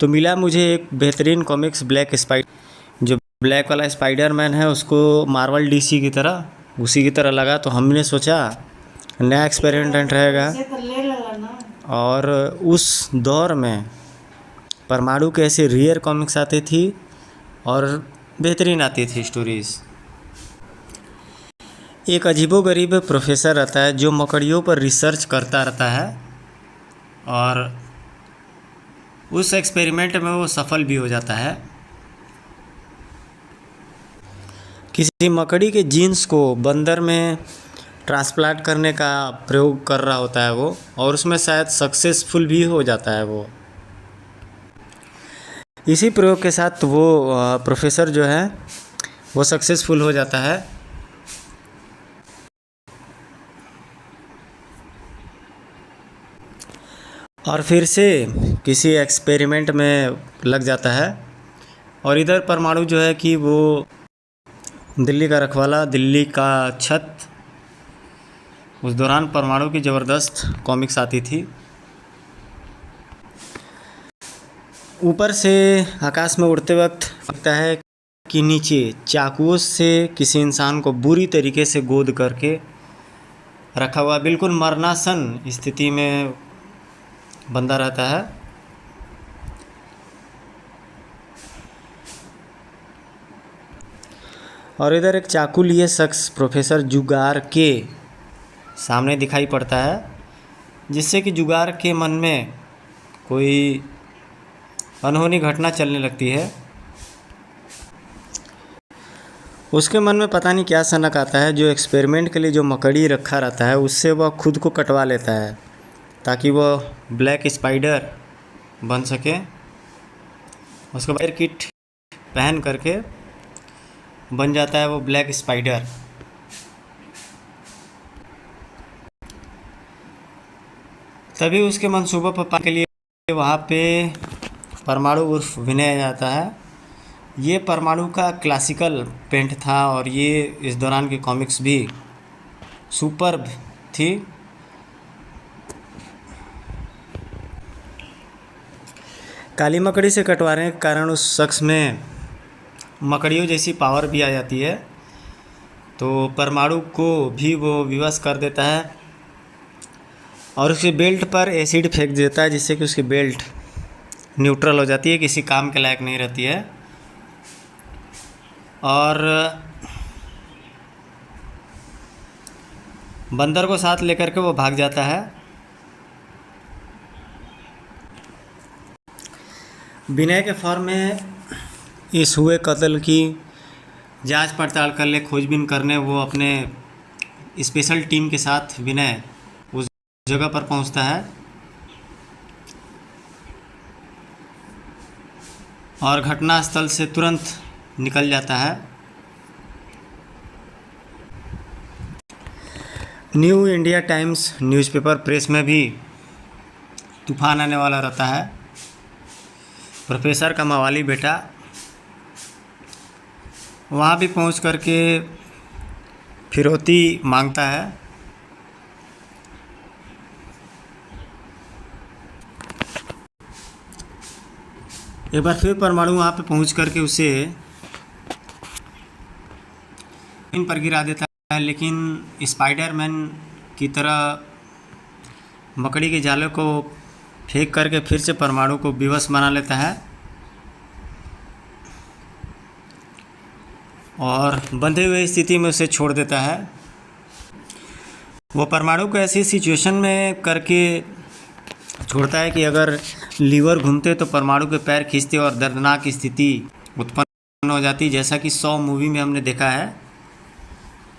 तो मिला मुझे एक बेहतरीन कॉमिक्स ब्लैक स्पाइडर। जो ब्लैक वाला स्पाइडरमैन है उसको मार्वल डीसी की तरह उसी की तरह लगा, तो हमने सोचा नया एक्सपेरिमेंट रहेगा। और उस दौर में परमाणु के ऐसे रेयर कॉमिक्स आती थी और बेहतरीन आती थी स्टोरीज़। एक अजीबोगरीब प्रोफेसर रहता है जो मकड़ियों पर रिसर्च करता रहता है और उस एक्सपेरिमेंट में वो सफल भी हो जाता है। किसी मकड़ी के जीन्स को बंदर में ट्रांसप्लांट करने का प्रयोग कर रहा होता है वो, और उसमें शायद सक्सेसफुल भी हो जाता है वो। इसी प्रयोग के साथ वो प्रोफेसर जो है वो सक्सेसफुल हो जाता है। और फिर से किसी एक्सपेरिमेंट में लग जाता है। और इधर परमाणु जो है कि वो दिल्ली का रखवाला, दिल्ली का छत, उस दौरान परमाणु की ज़बरदस्त कॉमिक्स आती थी। ऊपर से आकाश में उड़ते वक्त लगता है कि नीचे चाकुओं से किसी इंसान को बुरी तरीके से गोद करके रखा हुआ, बिल्कुल मरनासन स्थिति में बंदा रहता है। और इधर एक चाकू लिए शख्स प्रोफेसर जुगार के सामने दिखाई पड़ता है, जिससे कि जुगार के मन में कोई अनहोनी घटना चलने लगती है। उसके मन में पता नहीं क्या सनक आता है। जो एक्सपेरिमेंट के लिए जो मकड़ी रखा रहता है उससे वह खुद को कटवा लेता है ताकि वह ब्लैक स्पाइडर बन सके। उसके बाद किट पहन करके बन जाता है वो ब्लैक स्पाइडर। तभी उसके मंसूबों पर पाने के लिए वहाँ पे परमाणु उर्फ विनय जाता है। ये परमाणु का क्लासिकल पेंट था और ये इस दौरान की कॉमिक्स भी सुपर्ब थी। काली मकड़ी से कटवाने के कारण उस शख्स में मकड़ियों जैसी पावर भी आ जाती है, तो परमाणु को भी वो विवश कर देता है और उसके बेल्ट पर एसिड फेंक देता है, जिससे कि उसकी बेल्ट न्यूट्रल हो जाती है, किसी काम के लायक नहीं रहती है। और बंदर को साथ लेकर के वो भाग जाता है। विनय के फॉर्म में इस हुए कत्ल की जांच पड़ताल करने, खोजबीन करने वो अपने स्पेशल टीम के साथ विनय उस जगह पर पहुंचता है और घटनास्थल से तुरंत निकल जाता है। New India times newspaper press में भी तूफान आने वाला रहता है। प्रोफेसर का मवाली बेटा वहाँ भी पहुँच करके फिरौती मांगता है। एक बार फिर परमाणु वहाँ पे पहुँच करके उसे इन पर गिरा देता है, लेकिन स्पाइडरमैन की तरह मकड़ी के जाले को फेंक करके फिर से परमाणु को विवश बना लेता है और बंधे हुए स्थिति में उसे छोड़ देता है। वो परमाणु को ऐसी सिचुएशन में करके छोड़ता है कि अगर लीवर घूमते तो परमाणु के पैर खींचते और दर्दनाक स्थिति उत्पन्न हो जाती, जैसा कि 100 मूवी में हमने देखा है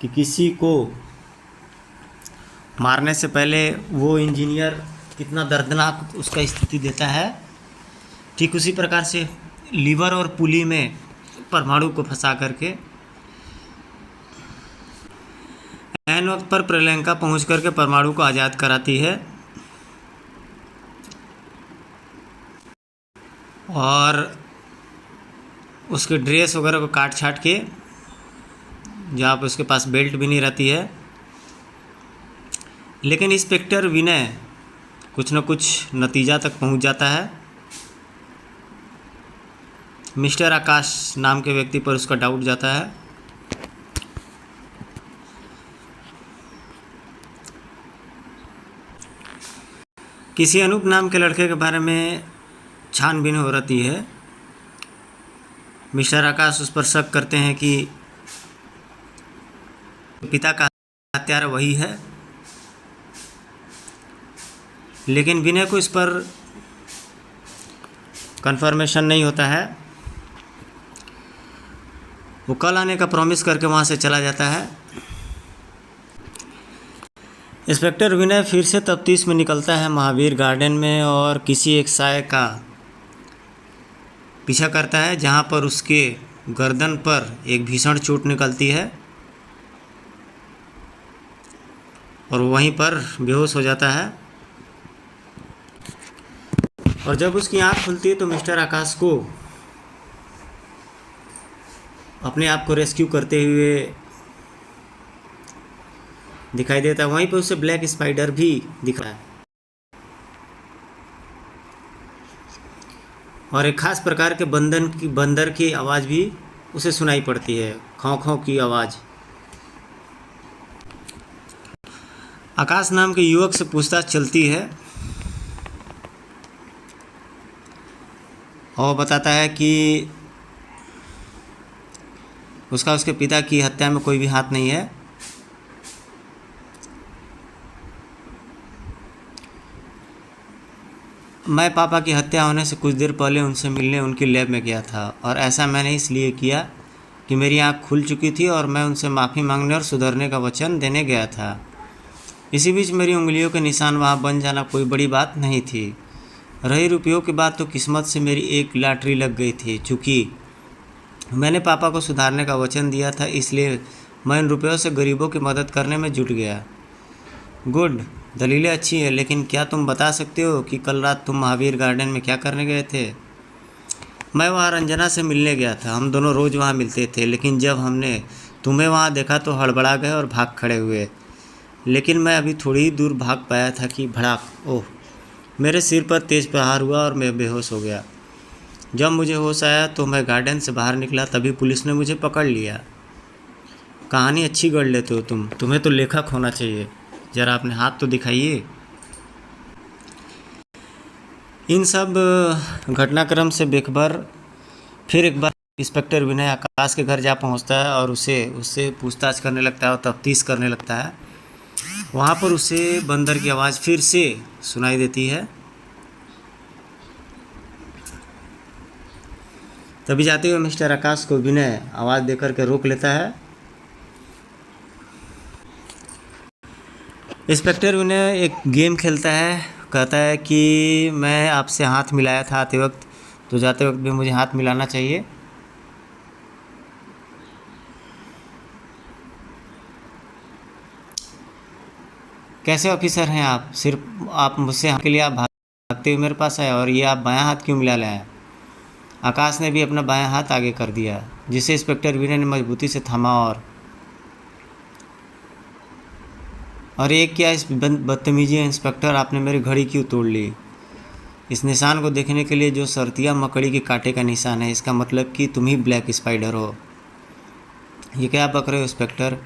कि किसी को मारने से पहले वो इंजीनियर कितना दर्दनाक उसका स्थिति देता है। ठीक उसी प्रकार से लीवर और पुली में परमाणु को फंसा करके ऐन वक्त पर प्रियंका पहुंच करके परमाणु को आज़ाद कराती है और उसके ड्रेस वगैरह को काट छाट के, जहाँ पर उसके पास बेल्ट भी नहीं रहती है। लेकिन इंस्पेक्टर विनय कुछ न कुछ नतीजा तक पहुंच जाता है मिस्टर आकाश नाम के व्यक्ति पर उसका डाउट जाता है। किसी अनूप नाम के लड़के के बारे में छानबीन हो रही है। मिस्टर आकाश उस पर शक करते हैं कि पिता का हत्यारा वही है, लेकिन विनय को इस पर कंफर्मेशन नहीं होता है। वो कल आने का प्रॉमिस करके वहाँ से चला जाता है। इंस्पेक्टर विनय फिर से तफ्तीश में निकलता है महावीर गार्डन में और किसी एक साय का पीछा करता है, जहाँ पर उसके गर्दन पर एक भीषण चोट निकलती है और वहीं पर बेहोश हो जाता है। और जब उसकी आँख खुलती है तो मिस्टर आकाश को अपने आप को रेस्क्यू करते हुए दिखाई देता है। वहीं पर उसे ब्लैक स्पाइडर भी दिख रहा है और एक खास प्रकार के बंदर की आवाज़ भी उसे सुनाई पड़ती है, खौं खौं की आवाज़। आकाश नाम के युवक से पूछताछ चलती है और बताता है कि उसके पिता की हत्या में कोई भी हाथ नहीं है। मैं पापा की हत्या होने से कुछ देर पहले उनसे मिलने उनकी लैब में गया था और ऐसा मैंने इसलिए किया कि मेरी आँख खुल चुकी थी और मैं उनसे माफ़ी मांगने और सुधरने का वचन देने गया था। इसी बीच मेरी उंगलियों के निशान वहाँ बन जाना कोई बड़ी बात नहीं थी। रही रुपयों की बात, तो किस्मत से मेरी एक लॉटरी लग गई थी। चूँकि मैंने पापा को सुधारने का वचन दिया था, इसलिए मैं इन रुपयों से गरीबों की मदद करने में जुट गया। गुड, दलीलें अच्छी हैं, लेकिन क्या तुम बता सकते हो कि कल रात तुम महावीर गार्डन में क्या करने गए थे? मैं वहाँ रंजना से मिलने गया था। हम दोनों रोज़ वहाँ मिलते थे, लेकिन जब हमने तुम्हें वहाँ देखा तो हड़बड़ा गए और भाग खड़े हुए। लेकिन मैं अभी थोड़ी ही दूर भाग पाया था कि भड़ाक, ओह, मेरे सिर पर तेज़ प्रहार हुआ और मैं बेहोश हो गया। जब मुझे होश आया तो मैं गार्डन से बाहर निकला, तभी पुलिस ने मुझे पकड़ लिया। कहानी अच्छी गढ़ लेते हो तुम्हें तो लेखक होना चाहिए। ज़रा अपने हाथ तो दिखाइए। इन सब घटनाक्रम से बेखबर फिर एक बार इंस्पेक्टर विनय आकाश के घर जा पहुंचता है और उससे पूछताछ करने लगता है और तफ्तीश करने लगता है। वहाँ पर उसे बंदर की आवाज़ फिर से सुनाई देती है। तभी जाते हुए मिस्टर आकाश को विनय आवाज़ देकर के रोक लेता है। इंस्पेक्टर विनय एक गेम खेलता है, कहता है कि मैं आपसे हाथ मिलाया था आते वक्त, तो जाते वक्त भी मुझे हाथ मिलाना चाहिए। कैसे ऑफिसर हैं आप? सिर्फ आप मुझसे के लिए आप भागते हुए मेरे पास आए और ये आप बायां हाथ क्यों मिला लाए? आकाश ने भी अपना बायां हाथ आगे कर दिया, जिसे इंस्पेक्टर विनय ने मजबूती से थामा और एक क्या इस बदतमीजी है इंस्पेक्टर, आपने मेरी घड़ी क्यों तोड़ ली? इस निशान को देखने के लिए जो सर्तिया मकड़ी के कांटे का निशान है, इसका मतलब कि तुम ही ब्लैक स्पाइडर हो। ये क्या बक रहे हो इंस्पेक्टर?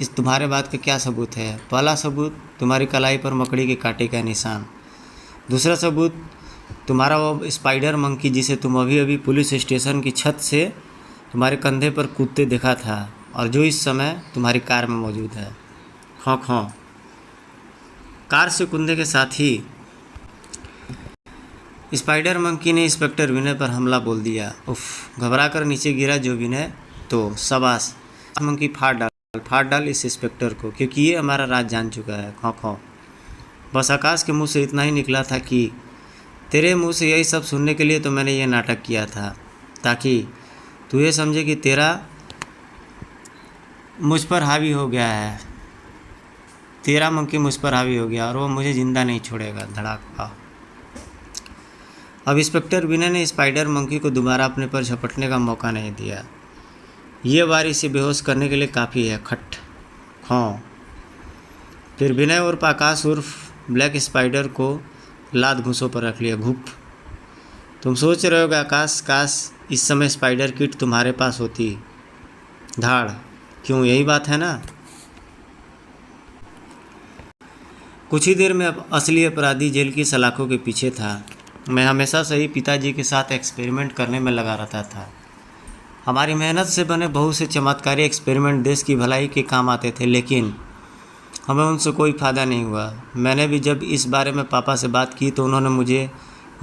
इस तुम्हारे बात का क्या सबूत है? पहला सबूत तुम्हारी कलाई पर मकड़ी के कांटे का निशान। दूसरा सबूत तुम्हारा वो स्पाइडर मंकी जिसे तुम अभी अभी पुलिस स्टेशन की छत से तुम्हारे कंधे पर कूदते देखा था और जो इस समय तुम्हारी कार में मौजूद है। खौं खौं। कार से कूदने के साथ ही स्पाइडर मंकी ने इंस्पेक्टर विनय पर हमला बोल दिया। उफ, घबरा कर नीचे गिरा जो विनय, तो शाबाश मंकी फाड़ डाल इस इंस्पेक्टर को, क्योंकि ये हमारा राज जान चुका है। खौं खौं। बस आकाश के मुंह से इतना ही निकला था कि तेरे मुंह से यही सब सुनने के लिए तो मैंने ये नाटक किया था, ताकि तू ये समझे कि तेरा मुझ पर हावी हो गया है। तेरा मंकी मुझ पर हावी हो गया और वो मुझे ज़िंदा नहीं छोड़ेगा। धड़ाका। अब इंस्पेक्टर विनय ने स्पाइडर मंकी को दोबारा अपने पर झपटने का मौका नहीं दिया। ये बार इसे बेहोश करने के लिए काफ़ी है। खट खौं। फिर विनय और आकाश उर्फ ब्लैक स्पाइडर को लात घूंसों पर रख लिया। घुप। तुम सोच रहे होगे आकाश, काश इस समय स्पाइडर किट तुम्हारे पास होती। धाड़, क्यों, यही बात है ना। कुछ ही देर में अब असली अपराधी जेल की सलाखों के पीछे था। मैं हमेशा से ही पिताजी के साथ एक्सपेरिमेंट करने में लगा रहता था। हमारी मेहनत से बने बहुत से चमत्कारी एक्सपेरिमेंट देश की भलाई के काम आते थे, लेकिन हमें उनसे कोई फ़ायदा नहीं हुआ। मैंने भी जब इस बारे में पापा से बात की तो उन्होंने मुझे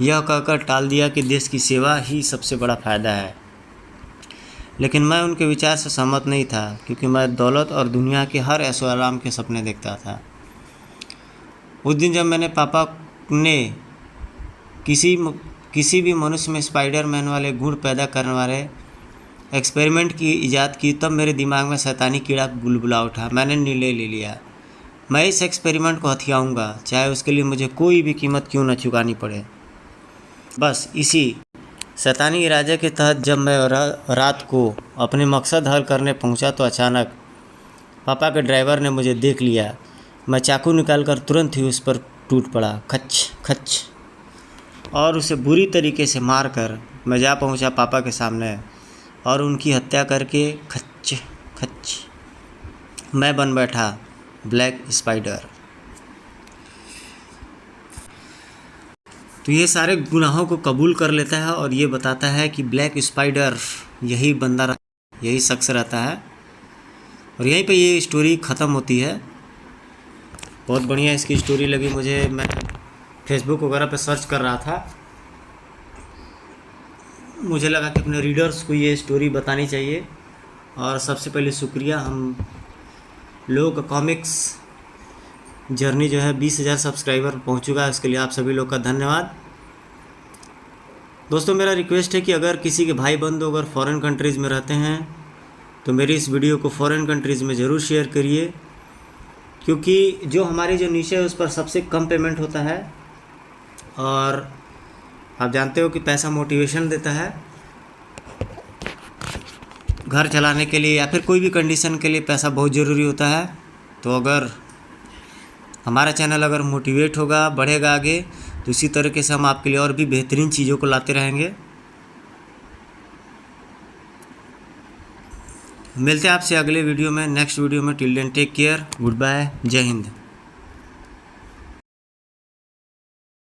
यह कहकर टाल दिया कि देश की सेवा ही सबसे बड़ा फ़ायदा है। लेकिन मैं उनके विचार से सहमत नहीं था, क्योंकि मैं दौलत और दुनिया के हर ऐशो आराम के सपने देखता था। उस दिन जब मैंने पापा ने किसी भी मनुष्य में स्पाइडरमैन वाले गुण पैदा करने वाले एक्सपेरिमेंट की इजाद की, तब मेरे दिमाग में शैतानी कीड़ा बुलबुला उठा। मैंने निर्णय ले लिया, मैं इस एक्सपेरिमेंट को हथियाऊँगा, चाहे उसके लिए मुझे कोई भी कीमत क्यों न चुकानी पड़े। बस इसी शैतानी इरादे के तहत जब मैं रात को अपने मकसद हल करने पहुंचा तो अचानक पापा के ड्राइवर ने मुझे देख लिया। मैं चाकू निकालकर तुरंत ही उस पर टूट पड़ा, खच खच, और उसे बुरी तरीके से मारकर मैं जा पहुंचा पापा के सामने और उनकी हत्या करके खच खच मैं बन बैठा ब्लैक स्पाइडर। तो ये सारे गुनाहों को कबूल कर लेता है और ये बताता है कि ब्लैक स्पाइडर यही बंदा, यही शख्स रहता है। और यहीं पे ये स्टोरी ख़त्म होती है। बहुत बढ़िया इसकी स्टोरी लगी मुझे। मैं फेसबुक वगैरह पे सर्च कर रहा था, मुझे लगा कि अपने रीडर्स को ये स्टोरी बतानी चाहिए। और सबसे पहले शुक्रिया, हम लोगों का कॉमिक्स जर्नी जो है 20,000 सब्सक्राइबर पहुंच चुका है, उसके लिए आप सभी लोग का धन्यवाद। दोस्तों, मेरा रिक्वेस्ट है कि अगर किसी के भाई बंधु अगर फॉरेन कंट्रीज़ में रहते हैं तो मेरी इस वीडियो को फॉरेन कंट्रीज़ में ज़रूर शेयर करिए, क्योंकि जो हमारी जो नीचे है उस पर सबसे कम पेमेंट होता है। और आप जानते हो कि पैसा मोटिवेशन देता है, घर चलाने के लिए या फिर कोई भी कंडीशन के लिए पैसा बहुत ज़रूरी होता है। तो अगर हमारा चैनल अगर मोटिवेट होगा, बढ़ेगा आगे, तो इसी तरीके से हम आपके लिए और भी बेहतरीन चीज़ों को लाते रहेंगे। मिलते हैं आपसे अगले वीडियो में, नेक्स्ट वीडियो में। Till then take care, good bye, जय हिंद।